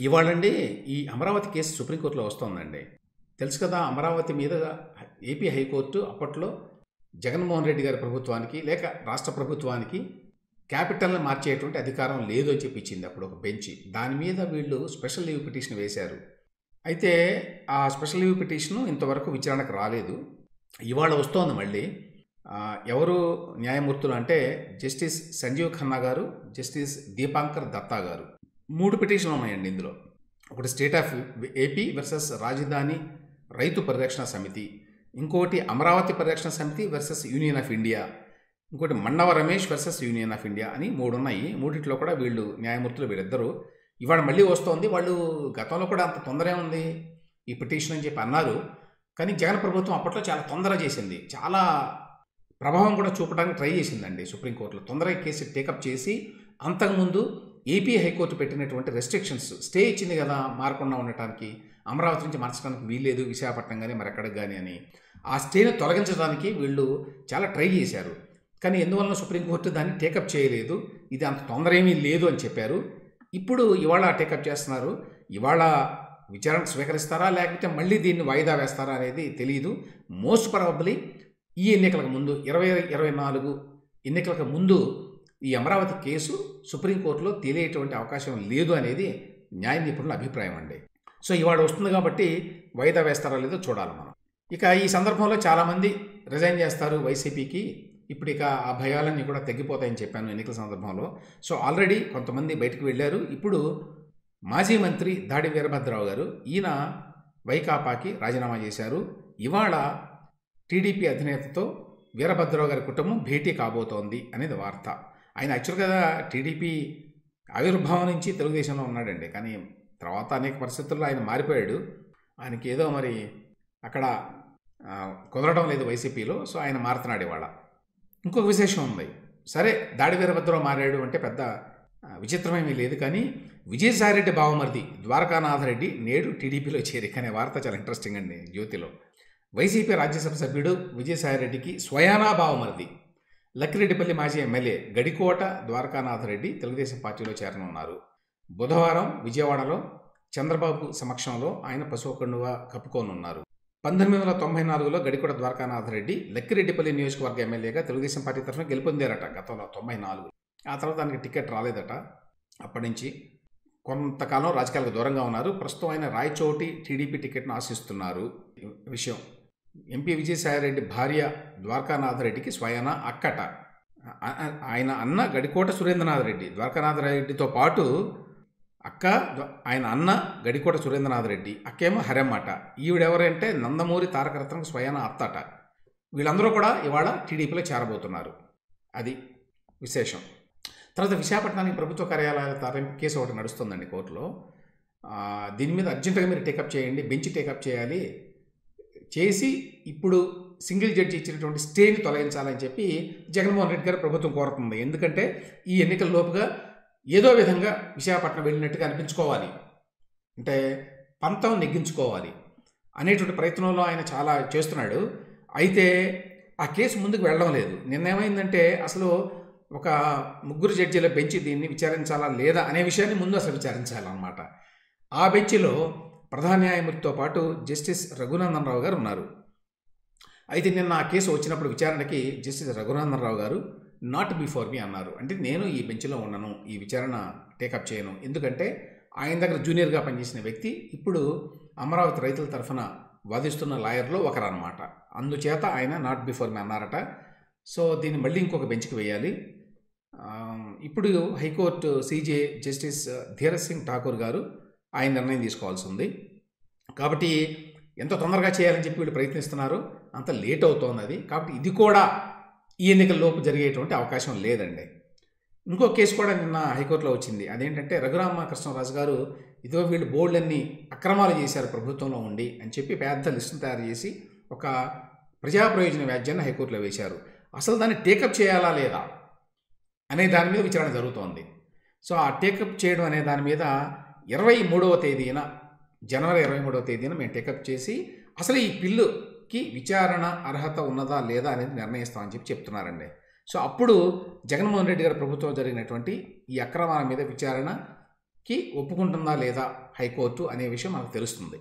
ఇవాళండి ఈ అమరావతి కేసు సుప్రీంకోర్టులో వస్తోందండి. తెలుసు కదా! అమరావతి మీద ఏపీ హైకోర్టు అప్పట్లో జగన్మోహన్ రెడ్డి గారి ప్రభుత్వానికి లేక రాష్ట్ర ప్రభుత్వానికి క్యాపిటల్‌ని మార్చేటువంటి అధికారం లేదు అని చెప్పి ఇచ్చింది అప్పుడు ఒక బెంచ్. దాని మీద వీళ్ళు స్పెషల్ లీవ్ పిటిషన్ వేశారు. అయితే ఆ స్పెషల్ లీవ్ పిటిషను ఇంతవరకు విచారణకు రాలేదు. ఇవాళ వస్తోంది మళ్ళీ. ఎవరు న్యాయమూర్తులు అంటే జస్టిస్ సంజీవ్ ఖన్నా గారు, జస్టిస్ దీపాంకర్ దత్తా గారు. 3 పిటిషన్లు ఉన్నాయండి ఇందులో. ఒకటి స్టేట్ ఆఫ్ ఏపీ వర్సెస్ రాజధాని రైతు పరిరక్షణ సమితి, ఇంకోటి అమరావతి పరిరక్షణ సమితి వర్సెస్ యూనియన్ ఆఫ్ ఇండియా, ఇంకోటి Mannava Ramesh versus union of India అని 3 ఉన్నాయి. మూడిట్లో కూడా వీళ్ళు న్యాయమూర్తులు వీళ్ళిద్దరూ ఇవాళ మళ్ళీ వస్తోంది. వాళ్ళు గతంలో కూడా అంత తొందరే ఉంది ఈ పిటిషన్ అని చెప్పి అన్నారు. కానీ జగన్ ప్రభుత్వం అప్పట్లో చాలా తొందర చేసింది. చాలా ప్రభావం కూడా చూపడానికి ట్రై చేసిందండి సుప్రీంకోర్టులో. తొందరగా కేసు టేకప్ చేసి అంతకుముందు ఏపీ హైకోర్టు పెట్టినటువంటి రెస్ట్రిక్షన్స్ స్టే ఇచ్చింది కదా మారకుండా ఉండటానికి, అమరావతి నుంచి మార్చడానికి వీల్లేదు విశాఖపట్నం కానీ మరెక్కడికి కానీ అని, ఆ స్టేని తొలగించడానికి వీళ్ళు చాలా ట్రై చేశారు. కానీ ఎందువలన సుప్రీంకోర్టు దాన్ని టేకప్ చేయలేదు. ఇది అంత తొందర ఏమీ లేదు అని చెప్పారు. ఇప్పుడు ఇవాళ టేకప్ చేస్తున్నారు. ఇవాళ విచారణకు స్వీకరిస్తారా లేకపోతే మళ్ళీ దీన్ని వాయిదా వేస్తారా అనేది తెలియదు. మోస్ట్ ప్రాబబ్లీ ఈ ఎన్నికలకు ముందు 2024 ఎన్నికలకు ముందు ఈ అమరావతి కేసు సుప్రీంకోర్టులో తేలేటువంటి అవకాశం లేదు అనేది న్యాయ నిపుణుల అభిప్రాయం అండి. సో ఇవాళ వస్తుంది కాబట్టి వాయిదా వేస్తారా లేదో చూడాలి మనం. ఇక ఈ సందర్భంలో చాలామంది రిజైన్ చేస్తారు వైసీపీకి. ఇప్పుడు ఇక ఆ భయాలన్నీ కూడా తగ్గిపోతాయని చెప్పాను ఎన్నికల సందర్భంలో. సో ఆల్రెడీ కొంతమంది బయటకు వెళ్ళారు. ఇప్పుడు మాజీ మంత్రి దాడి వీరభద్రరావు గారు ఈయన వైకాపాకి రాజీనామా చేశారు. ఇవాళ టీడీపీ అధినేతతో వీరభద్రరావు గారి కుటుంబం భేటీ కాబోతోంది అనేది వార్త. ఆయన యాక్చువల్గా టీడీపీ ఆవిర్భావం నుంచి తెలుగుదేశంలో ఉన్నాడండి. కానీ తర్వాత అనేక పరిస్థితుల్లో ఆయన మారిపోయాడు. ఆయనకి ఏదో మరి అక్కడ కుదరడం లేదు వైసీపీలో. సో ఆయన మారుతున్నాడు ఇవాళ. ఇంకొక విశేషం ఉంది. సరే దాడి వీరభద్రరావు మారాడు అంటే పెద్ద విచిత్రమేమీ లేదు. కానీ విజయసాయిరెడ్డి బావమరిది ద్వారకానాథరెడ్డి నేడు టీడీపీలో చేరిక అనే వార్త చాలా ఇంట్రెస్టింగ్ అండి. జ్యోతిలో వైసీపీ రాజ్యసభ సభ్యుడు విజయసాయిరెడ్డికి స్వయానా బావమరిది లక్కిరెడ్డిపల్లి మాజీ ఎమ్మెల్యే గడికోట ద్వారకానాథరెడ్డి తెలుగుదేశం పార్టీలో చేరనున్నారు. బుధవారం విజయవాడలో చంద్రబాబు సమక్షంలో ఆయన పసుపు కండువా కప్పుకోనున్నారు. 1994లో గడికోట ద్వారకానాథరెడ్డి లక్కిరెడ్డిపల్లి నియోజకవర్గ ఎమ్మెల్యేగా తెలుగుదేశం పార్టీ తరఫున గెలుపొందారట గతంలో 94. ఆ తర్వాత దానికి టికెట్ రాలేదట. అప్పటి నుంచి కొంతకాలం రాజకీయాలకు దూరంగా ఉన్నారు. ప్రస్తుతం ఆయన రాయచోటి టీడీపీ టికెట్ను ఆశిస్తున్నారు. విషయం ఎంపీ విజయసాయిరెడ్డి భార్య ద్వారకానాథరెడ్డికి స్వయానా అక్కట. ఆయన అన్న గడికోట సురేంద్రనాథరెడ్డి ద్వారకానాథరెడ్డితో పాటు అక్క ఆయన అన్న గడికోట సురేంద్రనాథరెడ్డి, అక్కేమో హరెమ్మట. ఈవిడెవరంటే నందమూరి తారకరత్నకు స్వయానా అత్తట. వీళ్ళందరూ కూడా ఇవాళ టీడీపీలో చేరబోతున్నారు. అది విశేషం. తర్వాత విశాఖపట్నానికి ప్రభుత్వ కార్యాలయాల తరలింపు కేసు ఒకటి నడుస్తుందండి కోర్టులో. దీని మీద అర్జెంటుగా మీరు టేకప్ చేయండి, బెంచ్ టేకప్ చేయాలి, చేసి ఇప్పుడు సింగిల్ జడ్జి ఇచ్చినటువంటి స్టేని తొలగించాలని చెప్పి జగన్మోహన్ రెడ్డి గారు ప్రభుత్వం కోరుతుంది. ఎందుకంటే ఈ ఎన్నికల లోపుగా ఏదో విధంగా విశాఖపట్నం వెళ్ళినట్టుగా అనిపించుకోవాలి, అంటే పంతం నెగ్గించుకోవాలి అనేటువంటి ప్రయత్నంలో ఆయన చాలా చేస్తున్నాడు. అయితే ఆ కేసు ముందుకు వెళ్ళడం లేదు. నిన్నేమైందంటే అసలు ఒక 3 జడ్జీల బెంచ్ దీన్ని విచారించాలా లేదా అనే విషయాన్ని ముందు అసలు విచారించాలన్నమాట. ఆ బెంచ్లో ప్రధాన న్యాయమూర్తితో పాటు జస్టిస్ రఘునందన్ రావు గారు ఉన్నారు. అయితే నిన్న ఆ కేసు వచ్చినప్పుడు విచారణకి జస్టిస్ రఘునందన్ రావు గారు నాట్ బిఫోర్ మీ అన్నారు. అంటే నేను ఈ బెంచ్లో ఉండను, ఈ విచారణ టేకప్ చేయను. ఎందుకంటే ఆయన దగ్గర జూనియర్గా పనిచేసిన వ్యక్తి ఇప్పుడు అమరావతి రైతుల తరఫున వాదిస్తున్న లాయర్లో ఒకరన్నమాట. అందుచేత ఆయన నాట్ బిఫోర్ మీ అన్నారట. సో దీన్ని మళ్ళీ ఇంకొక బెంచ్కి వేయాలి. ఇప్పుడు high court CJ justice Dheeraj Singh Thakur గారు ఆయన నిర్ణయం తీసుకోవాల్సి ఉంది. కాబట్టి ఎంత తొందరగా చేయాలని చెప్పి వీళ్ళు ప్రయత్నిస్తున్నారు, అంత లేట్ అవుతోంది అది. కాబట్టి ఇది కూడా ఈ ఎన్నికల లోపు జరిగేటువంటి అవకాశం లేదండి. ఇంకో కేసు కూడా నిన్న హైకోర్టులో వచ్చింది. అదేంటంటే రఘురామకృష్ణరాజు గారు ఇదిగో వీళ్ళు బోల్డన్ని అక్రమాలు చేశారు ప్రభుత్వంలో ఉండి అని చెప్పి పెద్ద లిస్టును తయారు చేసి ఒక ప్రజా ప్రయోజన వ్యాజ్యాన్ని హైకోర్టులో వేశారు. అసలు దాన్ని టేకప్ చేయాలా లేదా అనే దాని మీద విచారణ జరుగుతోంది. సో ఆ టేకప్ చేయడం అనే దాని మీద 23వ తేదీన జనవరి 23వ తేదీన మేము టేకప్ చేసి అసలు ఈ బిల్లుకి విచారణ అర్హత ఉన్నదా లేదా అనేది నిర్ణయిస్తామని చెప్పి చెప్తున్నారండి. సో అప్పుడు జగన్మోహన్ రెడ్డి గారి ప్రభుత్వం జరిగినటువంటి ఈ అక్రమాల మీద విచారణ ఒప్పుకుంటుందా లేదా హైకోర్టు అనే విషయం మనకు తెలుస్తుంది.